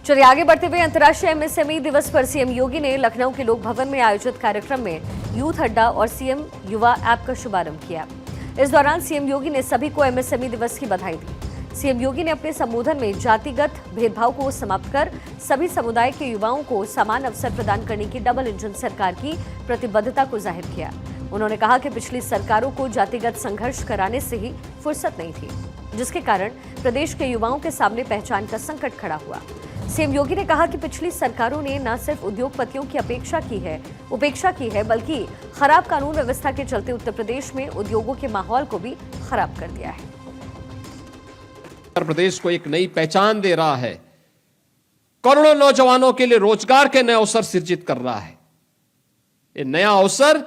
चलिए आगे बढ़ते हुए अंतर्राष्ट्रीय एमएसएमई दिवस पर सीएम योगी ने लखनऊ के लोक भवन में आयोजित कार्यक्रम में यूथ अड्डा और सीएम युवा ऐप का शुभारंभ किया। इस दौरान सीएम योगी ने सभी को एमएसएमई दिवस की बधाई दी। सीएम योगी ने अपने संबोधन में जातिगत भेदभाव को समाप्त कर सभी समुदाय के युवाओं को समान अवसर प्रदान करने की डबल इंजन सरकार की प्रतिबद्धता को जाहिर किया। उन्होंने कहा कि पिछली सरकारों को जातिगत संघर्ष कराने से ही फुर्सत नहीं थी, जिसके कारण प्रदेश के युवाओं के सामने पहचान का संकट खड़ा हुआ। सीएम योगी ने कहा कि पिछली सरकारों ने न सिर्फ उद्योगपतियों की उपेक्षा की है बल्कि खराब कानून व्यवस्था के चलते उत्तर प्रदेश में उद्योगों के माहौल को भी खराब कर दिया है। उत्तर प्रदेश को एक नई पहचान दे रहा है, करोड़ों नौजवानों के लिए रोजगार के नए अवसर सृजित कर रहा है। ये नया अवसर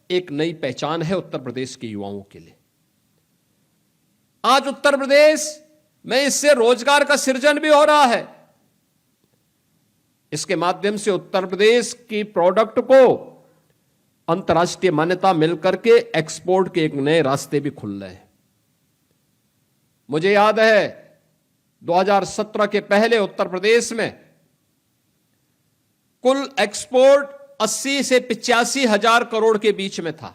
एक नई पहचान है उत्तर प्रदेश के युवाओं के लिए। आज उत्तर प्रदेश में इससे रोजगार का सृजन भी हो रहा है। इसके माध्यम से उत्तर प्रदेश की प्रोडक्ट को अंतर्राष्ट्रीय मान्यता मिलकर के एक्सपोर्ट के एक नए रास्ते भी खुल रहे हैं। मुझे याद है 2017 के पहले उत्तर प्रदेश में कुल एक्सपोर्ट 80 से 85 हजार करोड़ के बीच में था।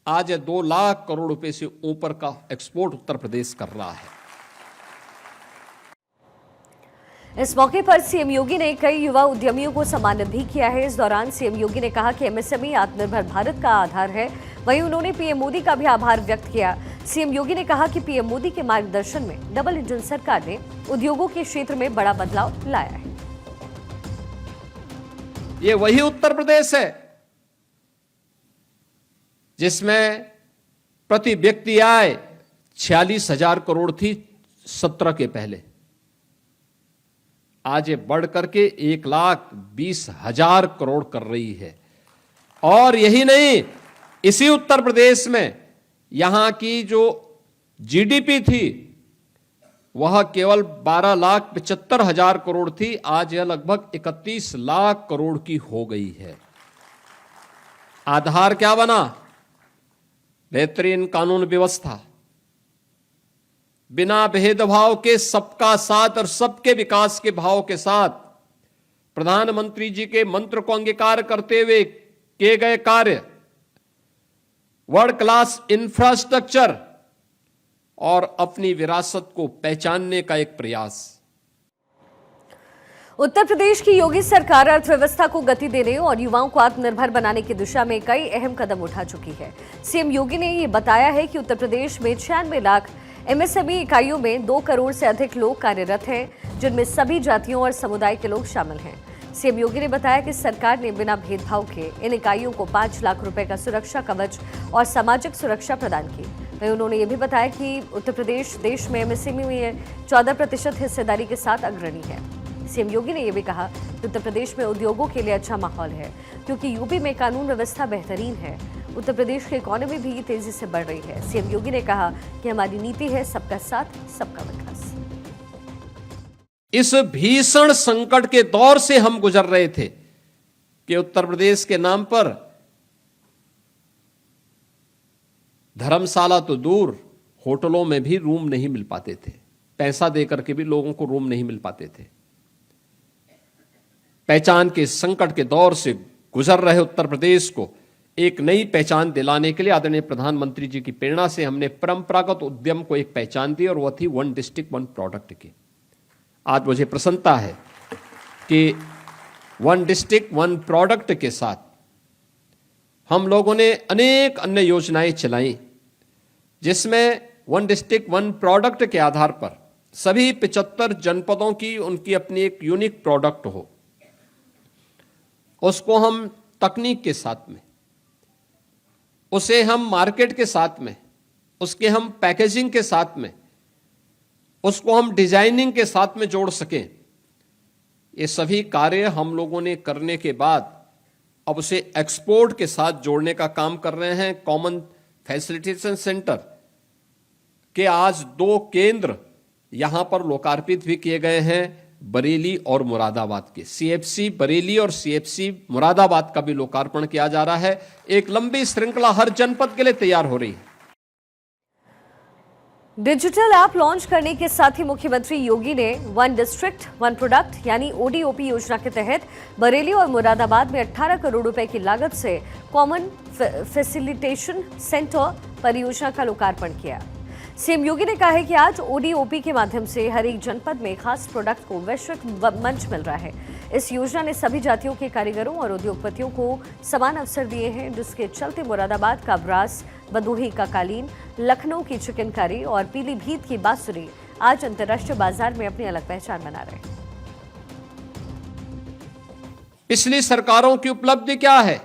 आज 2 लाख करोड़ रुपए से ऊपर का एक्सपोर्ट उत्तर प्रदेश कर रहा है। इस मौके पर सीएम योगी ने कई युवा उद्यमियों को सम्मानित भी किया है। इस दौरान सीएम योगी ने कहा कि एमएसएमई आत्मनिर्भर भारत का आधार है। वहीं उन्होंने पीएम मोदी का भी आभार व्यक्त किया। सीएम योगी ने कहा कि पीएम मोदी के मार्गदर्शन में डबल इंजन सरकार ने उद्योगों के क्षेत्र में बड़ा बदलाव लाया है। ये वही उत्तर प्रदेश है जिसमें प्रति व्यक्ति आय 46,000 करोड़ थी 17 के पहले। आज ये बढ़ करके 1,20,000 करोड़ कर रही है। और यही नहीं, इसी उत्तर प्रदेश में यहां की जो जीडीपी थी वह केवल 12,75,000 करोड़ थी। आज यह लगभग 31 लाख करोड़ की हो गई है। आधार क्या बना? बेहतरीन कानून व्यवस्था, बिना भेदभाव के सबका साथ और सबके विकास के भाव के साथ प्रधानमंत्री जी के मंत्र को अंगीकार करते हुए किए गए कार्य, वर्ल्ड क्लास इंफ्रास्ट्रक्चर और अपनी विरासत को पहचानने का एक प्रयास। उत्तर प्रदेश की योगी सरकार अर्थव्यवस्था को गति देने और युवाओं को आत्मनिर्भर बनाने की दिशा में कई अहम कदम उठा चुकी है। सीएम योगी ने ये बताया है कि उत्तर प्रदेश में 96 लाख एमएसएमई इकाइयों में 2 करोड़ से अधिक लोग कार्यरत हैं, जिनमें सभी जातियों और समुदाय के लोग शामिल हैं। सीएम योगी ने बताया कि सरकार ने बिना भेदभाव के इन इकाइयों को 5 लाख रुपए का सुरक्षा कवच और सामाजिक सुरक्षा प्रदान की। वहीं उन्होंने ये भी बताया कि उत्तर प्रदेश देश में एमएसएमई में 14% हिस्सेदारी के साथ अग्रणी है। सीएम योगी ने यह भी कहा कि उत्तर प्रदेश में उद्योगों के लिए अच्छा माहौल है, क्योंकि यूपी में कानून व्यवस्था बेहतरीन है। उत्तर प्रदेश की इकोनॉमी भी तेजी से बढ़ रही है। सीएम योगी ने कहा कि हमारी नीति है सबका साथ सबका विकास। इस भीषण संकट के दौर से हम गुजर रहे थे कि उत्तर प्रदेश के नाम पर धर्मशाला तो दूर, होटलों में भी रूम नहीं मिल पाते थे। पैसा देकर के भी लोगों को रूम नहीं मिल पाते थे। पहचान के संकट के दौर से गुजर रहे उत्तर प्रदेश को एक नई पहचान दिलाने के लिए आदरणीय प्रधानमंत्री जी की प्रेरणा से हमने परंपरागत उद्यम को एक पहचान दी और वह थी 1 डिस्ट्रिक्ट 1 प्रोडक्ट की। आज मुझे प्रसन्नता है कि 1 डिस्ट्रिक्ट 1 प्रोडक्ट के साथ हम लोगों ने अनेक अन्य योजनाएं चलाई, जिसमें 1 डिस्ट्रिक्ट 1 प्रोडक्ट के आधार पर सभी 75 जनपदों की उनकी अपनी एक यूनिक प्रोडक्ट हो, उसको हम तकनीक के साथ में, उसे हम मार्केट के साथ में, उसके हम पैकेजिंग के साथ में, उसको हम डिजाइनिंग के साथ में जोड़ सकें। ये सभी कार्य हम लोगों ने करने के बाद अब उसे एक्सपोर्ट के साथ जोड़ने का काम कर रहे हैं। कॉमन फैसिलिटेशन सेंटर के आज 2 केंद्र यहां पर लोकार्पित भी किए गए हैं, बरेली और मुरादाबाद के। सीएफसी बरेली और सीएफसी मुरादाबाद का भी लोकार्पण किया जा रहा है। एक लंबी श्रृंखला हर जनपद के लिए तैयार हो रही है। डिजिटल ऐप लॉन्च करने के साथ ही मुख्यमंत्री योगी ने वन डिस्ट्रिक्ट वन प्रोडक्ट यानी ओडीओपी योजना के तहत बरेली और मुरादाबाद में 18 करोड़ रुपए की लागत से कॉमन फैसिलिटेशन सेंटर परियोजना का लोकार्पण किया। सीएम योगी ने कहा है कि आज ओडीओपी के माध्यम से हर एक जनपद में खास प्रोडक्ट को वैश्विक मंच मिल रहा है। इस योजना ने सभी जातियों के कारीगरों और उद्योगपतियों को समान अवसर दिए हैं, जिसके चलते मुरादाबाद का ब्रास, भदोही का कालीन, लखनऊ की चिकनकारी और पीलीभीत की बांसुरी आज अंतर्राष्ट्रीय बाजार में अपनी अलग पहचान बना रहे हैं। पिछली सरकारों की उपलब्धि क्या है?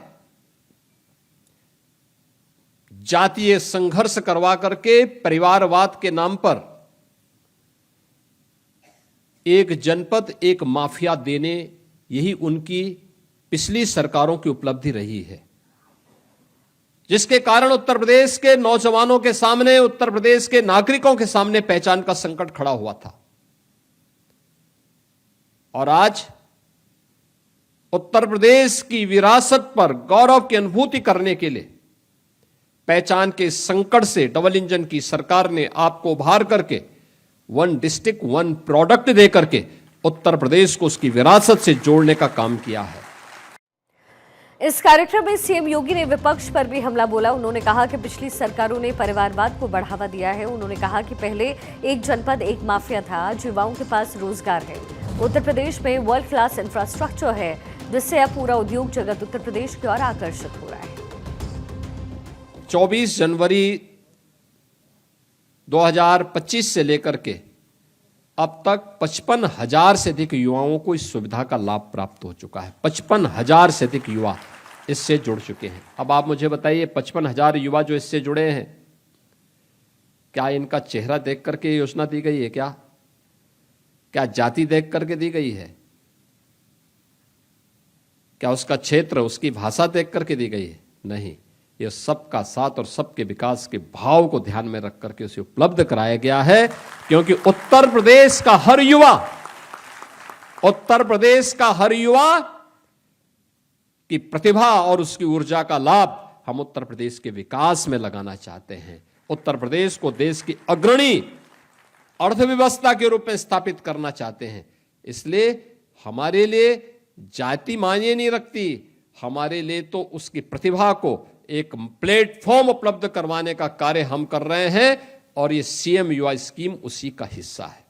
जातीय संघर्ष करवा करके परिवारवाद के नाम पर एक जनपद एक माफिया देने, यही उनकी पिछली सरकारों की उपलब्धि रही है, जिसके कारण उत्तर प्रदेश के नौजवानों के सामने, उत्तर प्रदेश के नागरिकों के सामने पहचान का संकट खड़ा हुआ था। और आज उत्तर प्रदेश की विरासत पर गौरव की अनुभूति करने के लिए पहचान के संकट से डबल इंजन की सरकार ने आपको उभार करके वन डिस्ट्रिक्ट वन प्रोडक्ट दे करके उत्तर प्रदेश को उसकी विरासत से जोड़ने का काम किया है। इस कार्यक्रम में सीएम योगी ने विपक्ष पर भी हमला बोला। उन्होंने कहा कि पिछली सरकारों ने परिवारवाद को बढ़ावा दिया है। उन्होंने कहा कि पहले एक जनपद एक माफिया था, आज युवाओं के पास रोजगार है। उत्तर प्रदेश में वर्ल्ड क्लास इंफ्रास्ट्रक्चर है, जिससे अब पूरा उद्योग जगत उत्तर प्रदेश की ओर आकर्षित हो रहा है। 24 जनवरी 2025 से लेकर के अब तक 55,000 से अधिक युवाओं को इस सुविधा का लाभ प्राप्त हो चुका है। 55,000 से अधिक युवा इससे जुड़ चुके हैं। अब आप मुझे बताइए, 55,000 युवा जो इससे जुड़े हैं, क्या इनका चेहरा देख करके योजना दी गई है? क्या जाति देख करके दी गई है? क्या उसका क्षेत्र, उसकी भाषा देख करके दी गई है? नहीं, यह सबका साथ और सबके विकास के भाव को ध्यान में रख करके उसे उपलब्ध कराया गया है, क्योंकि उत्तर प्रदेश का हर युवा की प्रतिभा और उसकी ऊर्जा का लाभ हम उत्तर प्रदेश के विकास में लगाना चाहते हैं। उत्तर प्रदेश को देश की अग्रणी अर्थव्यवस्था के रूप में स्थापित करना चाहते हैं। इसलिए हमारे लिए जाति मायने नहीं रखती, हमारे लिए तो उसकी प्रतिभा को एक प्लेटफॉर्म उपलब्ध करवाने का कार्य हम कर रहे हैं, और ये सीएम युवा स्कीम उसी का हिस्सा है।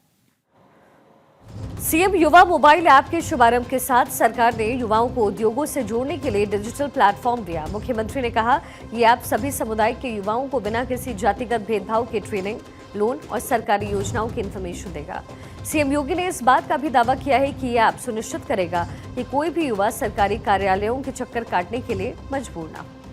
सीएम युवा मोबाइल ऐप के शुभारंभ के साथ सरकार ने युवाओं को उद्योगों से जोड़ने के लिए डिजिटल प्लेटफॉर्म दिया। मुख्यमंत्री ने कहा, ये ऐप सभी समुदाय के युवाओं को बिना किसी जातिगत भेदभाव के ट्रेनिंग, लोन और सरकारी योजनाओं की इंफॉर्मेशन देगा। सीएम योगी ने इस बात का भी दावा किया है कि यह ऐप सुनिश्चित करेगा कि कोई भी युवा सरकारी कार्यालयों के चक्कर काटने के लिए मजबूर न हो।